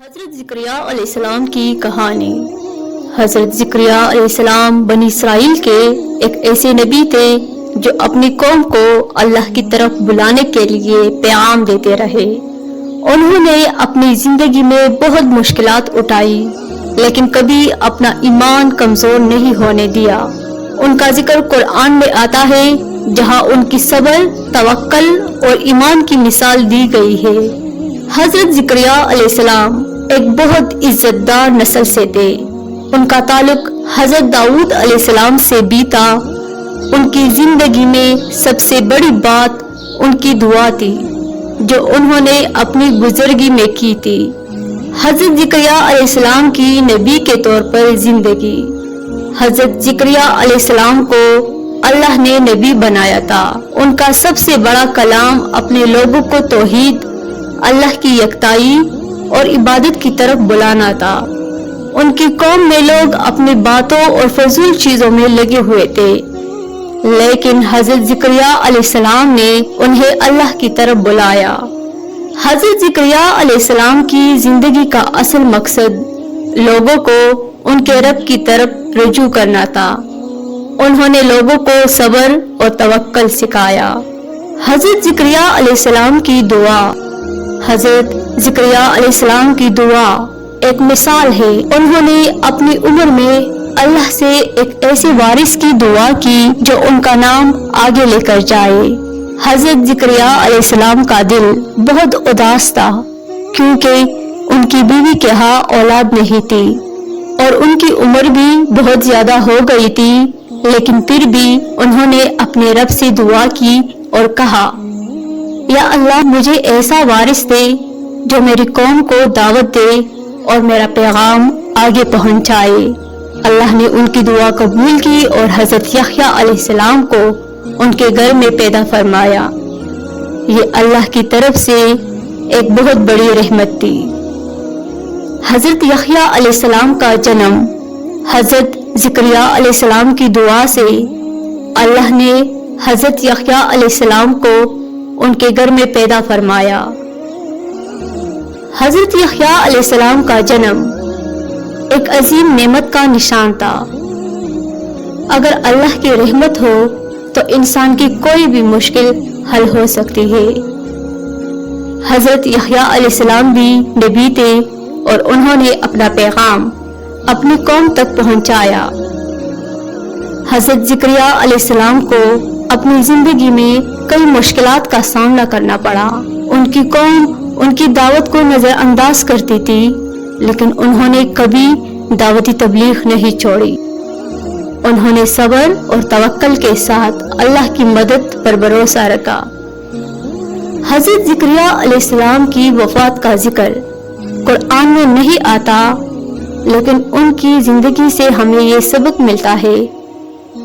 حضرت زکریا علیہ السلام کی کہانی۔ حضرت زکریا علیہ السلام بنی اسرائیل کے ایک ایسے نبی تھے جو اپنی قوم کو اللہ کی طرف بلانے کے لیے پیغام دیتے رہے۔ انہوں نے اپنی زندگی میں بہت مشکلات اٹھائی لیکن کبھی اپنا ایمان کمزور نہیں ہونے دیا۔ ان کا ذکر قرآن میں آتا ہے جہاں ان کی صبر، توکل اور ایمان کی مثال دی گئی ہے۔ حضرت زکریا علیہ السلام ایک بہت عزت دار نسل سے تھے۔ ان کا تعلق حضرت داؤد علیہ السلام سے بھی تھا۔ ان کی زندگی میں سب سے بڑی بات ان کی دعا تھی جو انہوں نے اپنی بزرگی میں کی تھی۔ حضرت زکریا علیہ السلام کی نبی کے طور پر زندگی۔ حضرت زکریا علیہ السلام کو اللہ نے نبی بنایا تھا۔ ان کا سب سے بڑا کلام اپنے لوگوں کو توحید، اللہ کی یکتائی اور عبادت کی طرف بلانا تھا۔ ان کی قوم میں لوگ اپنی باتوں اور فضول چیزوں میں لگے ہوئے تھے لیکن حضرت زکریا علیہ السلام نے انہیں اللہ کی طرف بلایا۔ حضرت زکریا علیہ السلام کی زندگی کا اصل مقصد لوگوں کو ان کے رب کی طرف رجوع کرنا تھا۔ انہوں نے لوگوں کو صبر اور توکل سکھایا۔ حضرت زکریا علیہ السلام کی دعا۔ حضرت زکریا علیہ السلام کی دعا ایک مثال ہے۔ انہوں نے اپنی عمر میں اللہ سے ایک ایسے وارث کی دعا کی جو ان کا نام آگے لے کر جائے۔ حضرت زکریا علیہ السلام کا دل بہت اداس تھا کیونکہ ان کی بیوی کے ہاں اولاد نہیں تھی اور ان کی عمر بھی بہت زیادہ ہو گئی تھی، لیکن پھر بھی انہوں نے اپنے رب سے دعا کی اور کہا، یا اللہ مجھے ایسا وارث دے جو میری قوم کو دعوت دے اور میرا پیغام آگے پہنچائے۔ اللہ نے ان کی دعا قبول کی اور حضرت یحییٰ علیہ السلام کو ان کے گھر میں پیدا فرمایا۔ یہ اللہ کی طرف سے ایک بہت بڑی رحمت تھی۔ حضرت یحییٰ علیہ السلام کا جنم۔ حضرت زکریا علیہ السلام کی دعا سے اللہ نے حضرت یحییٰ علیہ السلام کو ان کے گھر میں پیدا فرمایا۔ حضرت یحییٰ علیہ السلام کا جنم ایک عظیم نعمت کا نشان تھا۔ اگر اللہ کی رحمت ہو تو انسان کی کوئی بھی مشکل حل ہو سکتی ہے۔ حضرت یحییٰ علیہ السلام بھی نبی تھے اور انہوں نے اپنا پیغام اپنی قوم تک پہنچایا۔ حضرت زکریا علیہ السلام کو اپنی زندگی میں کئی مشکلات کا سامنا کرنا پڑا۔ ان کی قوم ان کی دعوت کو نظر انداز کرتی تھی لیکن انہوں نے کبھی دعوتی تبلیغ نہیں چھوڑی۔ انہوں نے صبر اور توکل کے ساتھ اللہ کی مدد پر بھروسہ رکھا۔ حضرت زکریا علیہ السلام کی وفات کا ذکر قرآن میں نہیں آتا لیکن ان کی زندگی سے ہمیں یہ سبق ملتا ہے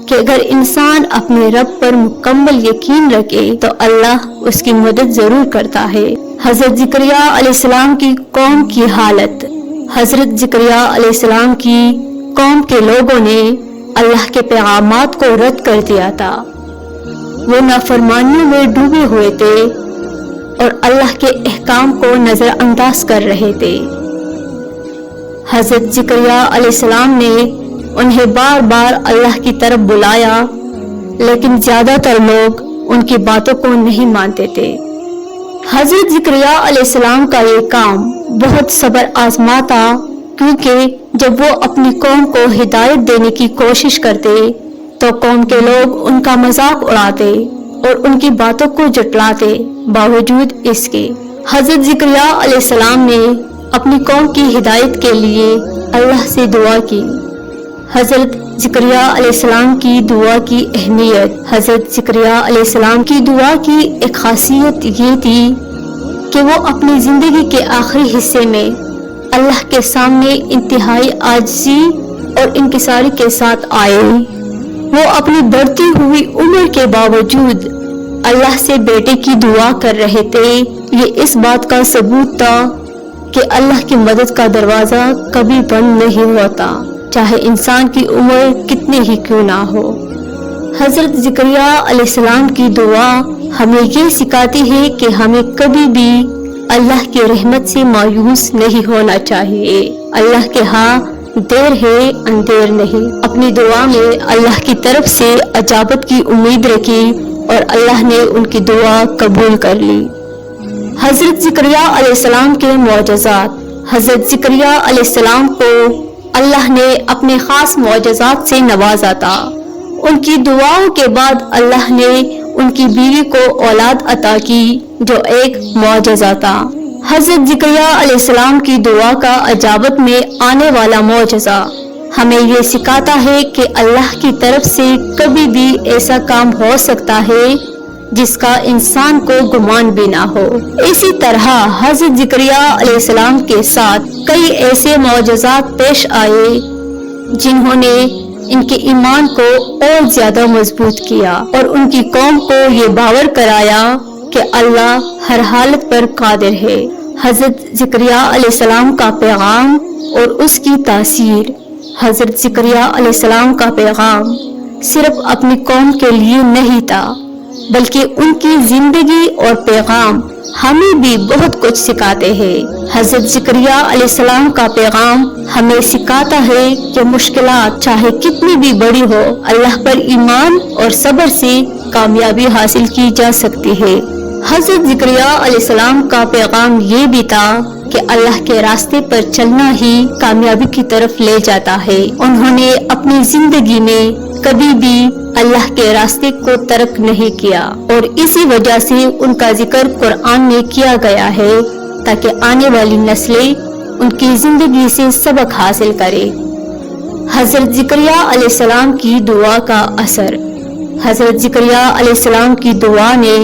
کہ اگر انسان اپنے رب پر مکمل یقین رکھے تو اللہ اس کی مدد ضرور کرتا ہے۔ حضرت زکریا علیہ السلام کی قوم کی حالت۔ حضرت زکریا علیہ السلام کی قوم کے لوگوں نے اللہ کے پیغامات کو رد کر دیا تھا۔ وہ نافرمانیوں میں ڈوبے ہوئے تھے اور اللہ کے احکام کو نظر انداز کر رہے تھے۔ حضرت زکریا علیہ السلام نے انہیں بار بار اللہ کی طرف بلایا لیکن زیادہ تر لوگ ان کی باتوں کو نہیں مانتے تھے۔ حضرت زکریا علیہ السلام کا یہ کام بہت صبر آزما تھا کیونکہ جب وہ اپنی قوم کو ہدایت دینے کی کوشش کرتے تو قوم کے لوگ ان کا مذاق اڑاتے اور ان کی باتوں کو جھٹلاتے۔ باوجود اس کے حضرت زکریا علیہ السلام نے اپنی قوم کی ہدایت کے لیے اللہ سے دعا کی۔ حضرت زکریا علیہ السلام کی دعا کی اہمیت۔ حضرت زکریا علیہ السلام کی دعا کی ایک خاصیت یہ تھی کہ وہ اپنی زندگی کے آخری حصے میں اللہ کے سامنے انتہائی عاجزی اور انکساری کے ساتھ آئے۔ وہ اپنی بڑھتی ہوئی عمر کے باوجود اللہ سے بیٹے کی دعا کر رہے تھے۔ یہ اس بات کا ثبوت تھا کہ اللہ کی مدد کا دروازہ کبھی بند نہیں ہوتا، چاہے انسان کی عمر کتنی ہی کیوں نہ ہو۔ حضرت زکریا علیہ السلام کی دعا ہمیں یہ سکھاتی ہے کہ ہمیں کبھی بھی اللہ کی رحمت سے مایوس نہیں ہونا چاہیے۔ اللہ کے ہاں دیر ہے اندیر نہیں۔ اپنی دعا میں اللہ کی طرف سے اجابت کی امید رکھی اور اللہ نے ان کی دعا قبول کر لی۔ حضرت زکریا علیہ السلام کے معجزات۔ حضرت زکریا علیہ السلام کو اللہ نے اپنے خاص معجزات سے نوازا تھا۔ ان کی دعاؤں کے بعد اللہ نے ان کی بیوی کو اولاد عطا کی جو ایک معجزہ تھا۔ حضرت زکریا علیہ السلام کی دعا کا اجابت میں آنے والا معجزہ ہمیں یہ سکھاتا ہے کہ اللہ کی طرف سے کبھی بھی ایسا کام ہو سکتا ہے جس کا انسان کو گمان بھی نہ ہو۔ اسی طرح حضرت زکریا علیہ السلام کے ساتھ کئی ایسے معجزات پیش آئے جنہوں نے ان کے ایمان کو اور زیادہ مضبوط کیا اور ان کی قوم کو یہ باور کرایا کہ اللہ ہر حالت پر قادر ہے۔ حضرت زکریا علیہ السلام کا پیغام اور اس کی تاثیر۔ حضرت زکریا علیہ السلام کا پیغام صرف اپنی قوم کے لیے نہیں تھا بلکہ ان کی زندگی اور پیغام ہمیں بھی بہت کچھ سکھاتے ہیں۔ حضرت زکریا علیہ السلام کا پیغام ہمیں سکھاتا ہے کہ مشکلات چاہے کتنی بھی بڑی ہو، اللہ پر ایمان اور صبر سے کامیابی حاصل کی جا سکتی ہے۔ حضرت زکریا علیہ السلام کا پیغام یہ بھی تھا کہ اللہ کے راستے پر چلنا ہی کامیابی کی طرف لے جاتا ہے۔ انہوں نے اپنی زندگی میں کبھی بھی اللہ کے راستے کو ترک نہیں کیا اور اسی وجہ سے ان کا ذکر قرآن میں کیا گیا ہے تاکہ آنے والی نسلیں ان کی زندگی سے سبق حاصل کرے۔ حضرت زکریا علیہ السلام کی دعا کا اثر۔ حضرت زکریا علیہ السلام کی دعا نے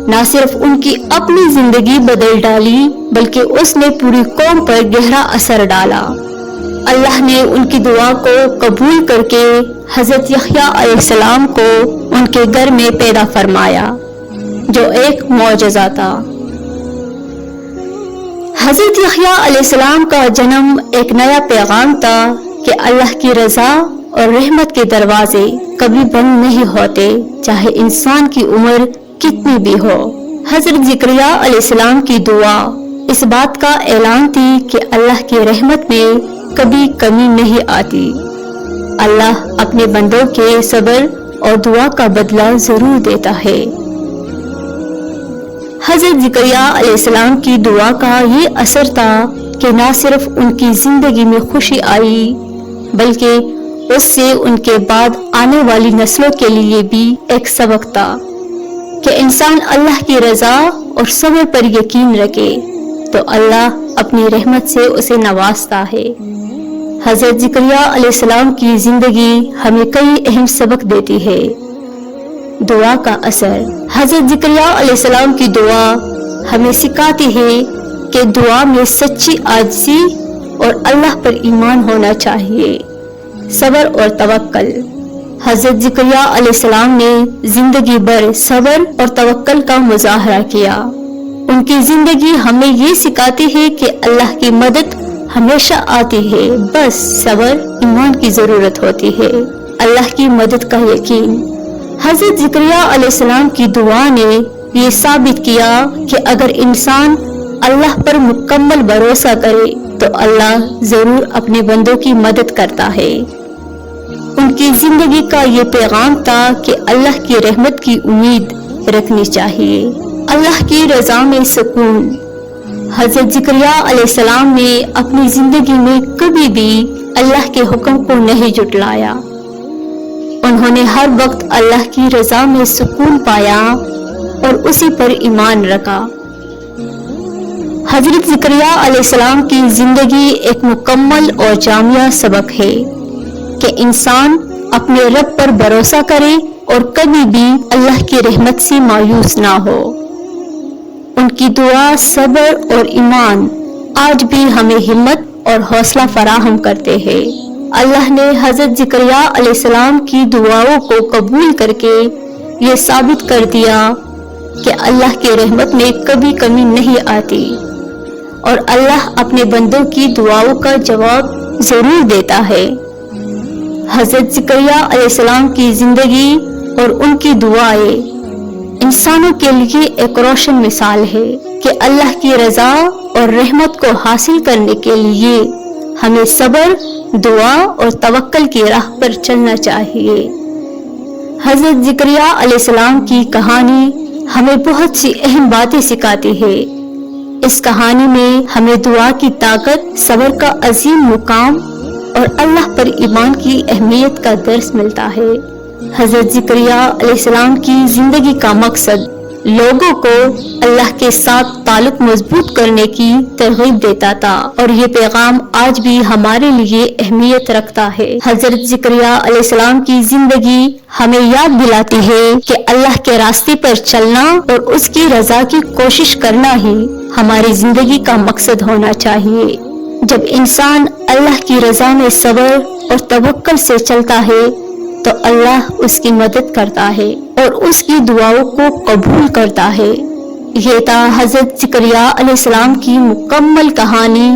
نہ صرف ان کی اپنی زندگی بدل ڈالی بلکہ اس نے پوری قوم پر گہرا اثر ڈالا۔ اللہ نے ان کی دعا کو قبول کر کے حضرت یحییٰ علیہ السلام کو ان کے گھر میں پیدا فرمایا جو ایک معجزہ تھا۔ حضرت یحییٰ علیہ السلام کا جنم ایک نیا پیغام تھا کہ اللہ کی رضا اور رحمت کے دروازے کبھی بند نہیں ہوتے چاہے انسان کی عمر کتنی بھی ہو۔ حضرت زکریا علیہ السلام کی دعا اس بات کا اعلان تھی کہ اللہ کی رحمت میں کبھی کمی نہیں آتی۔ اللہ اپنے بندوں کے صبر اور دعا کا بدلہ ضرور دیتا ہے۔ حضرت زکریا علیہ السلام کی دعا کا یہ اثر تھا کہ نہ صرف ان کی زندگی میں خوشی آئی بلکہ اس سے ان کے بعد آنے والی نسلوں کے لیے بھی ایک سبق تھا کہ انسان اللہ کی رضا اور صبر پر یقین رکھے تو اللہ اپنی رحمت سے اسے نوازتا ہے۔ حضرت زکریا علیہ السلام کی زندگی ہمیں کئی اہم سبق دیتی ہے۔ دعا کا اثر۔ حضرت زکریا علیہ السلام کی دعا ہمیں سکھاتی ہے کہ دعا میں سچی عاجزی اور اللہ پر ایمان ہونا چاہیے۔ صبر اور توکل۔ حضرت زکریا علیہ السلام نے زندگی بھر صبر اور توکل کا مظاہرہ کیا۔ ان کی زندگی ہمیں یہ سکھاتی ہے کہ اللہ کی مدد ہمیشہ آتی ہے، بس صبر ایمان کی ضرورت ہوتی ہے۔ اللہ کی مدد کا یقین۔ حضرت زکریا علیہ السلام کی دعا نے یہ ثابت کیا کہ اگر انسان اللہ پر مکمل بھروسہ کرے تو اللہ ضرور اپنے بندوں کی مدد کرتا ہے۔ ان کی زندگی کا یہ پیغام تھا کہ اللہ کی رحمت کی امید رکھنی چاہیے، اللہ کی رضا میں سکون۔ حضرت زکریا علیہ السلام نے اپنی زندگی میں کبھی بھی اللہ کے حکم کو نہیں جھٹلایا۔ انہوں نے ہر وقت اللہ کی رضا میں سکون پایا اور اسی پر ایمان رکھا۔ حضرت زکریا علیہ السلام کی زندگی ایک مکمل اور جامع سبق ہے کہ انسان اپنے رب پر بھروسہ کرے اور کبھی بھی اللہ کی رحمت سے مایوس نہ ہو۔ ان کی دعا، صبر اور ایمان آج بھی ہمیں ہمت اور حوصلہ فراہم کرتے ہیں۔ اللہ نے حضرت زکریا علیہ السلام کی دعاؤں کو قبول کر کے یہ ثابت کر دیا کہ اللہ کی رحمت میں کبھی کمی نہیں آتی اور اللہ اپنے بندوں کی دعاؤں کا جواب ضرور دیتا ہے۔ حضرت زکریا علیہ السلام کی زندگی اور ان کی دعائیں انسانوں کے لیے ایک روشن مثال ہے کہ اللہ کی رضا اور رحمت کو حاصل کرنے کے لیے ہمیں صبر، دعا اور توکل کی راہ پر چلنا چاہیے۔ حضرت زکریا علیہ السلام کی کہانی ہمیں بہت سی اہم باتیں سکھاتی ہے۔ اس کہانی میں ہمیں دعا کی طاقت، صبر کا عظیم مقام اور اللہ پر ایمان کی اہمیت کا درس ملتا ہے۔ حضرت زکریا علیہ السلام کی زندگی کا مقصد لوگوں کو اللہ کے ساتھ تعلق مضبوط کرنے کی ترغیب دیتا تھا، اور یہ پیغام آج بھی ہمارے لیے اہمیت رکھتا ہے۔ حضرت زکریا علیہ السلام کی زندگی ہمیں یاد دلاتی ہے کہ اللہ کے راستے پر چلنا اور اس کی رضا کی کوشش کرنا ہی ہماری زندگی کا مقصد ہونا چاہیے۔ جب انسان اللہ کی رضا میں صبر اور توکل سے چلتا ہے تو اللہ اس کی مدد کرتا ہے اور اس کی دعاؤں کو قبول کرتا ہے۔ یہ تھا حضرت زکریا علیہ السلام کی مکمل کہانی۔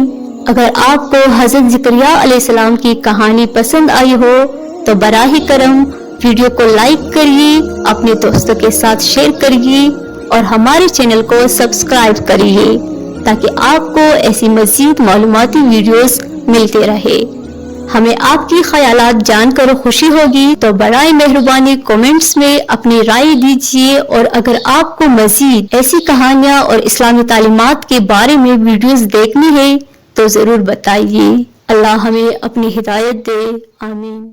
اگر آپ کو حضرت زکریا علیہ السلام کی کہانی پسند آئی ہو تو براہ کرم ویڈیو کو لائک کریے، اپنے دوستوں کے ساتھ شیئر کریے اور ہمارے چینل کو سبسکرائب کریے تاکہ آپ کو ایسی مزید معلوماتی ویڈیوز ملتے رہے۔ ہمیں آپ کی خیالات جان کر خوشی ہوگی تو برائے مہربانی کومنٹس میں اپنی رائے دیجیے، اور اگر آپ کو مزید ایسی کہانیاں اور اسلامی تعلیمات کے بارے میں ویڈیوز دیکھنی ہے تو ضرور بتائیے۔ اللہ ہمیں اپنی ہدایت دے، آمین۔